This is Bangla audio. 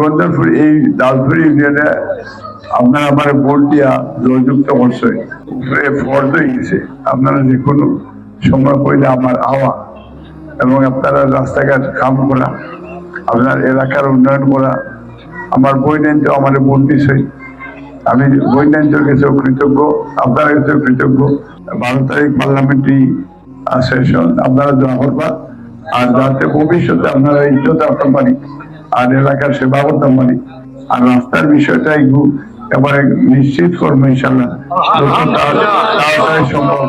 গন্ধরপুর এই দালপুর ইউনিয়নে আপনারা আমার ভোট দিয়া জয়যুক্ত করছে উপরে ফর্দ হয়ে গেছে। আপনারা যে কোনো সময় কইলে আমার আওয়া এবং আপনারা রাস্তাঘাট কাম করা, আপনার এলাকার উন্নয়ন করা, আমার বৈনান্য আমার ভোট দিছে। আমি বৈনান্যর কাছেও কৃতজ্ঞ, আপনার কাছেও কৃতজ্ঞ। 12 তারিখ পার্লামেন্টারি সেশন আপনারা দোয়া করবা, আর যাতে ভবিষ্যতে আপনারা ইজ্জত রাখতে পারি আর এলাকার সেবা করতে পারি। আর রাস্তার বিষয়টা এবারে নিশ্চিত করবো ইনশাল্লাহ, তাড়াতাড়ি সম্ভব।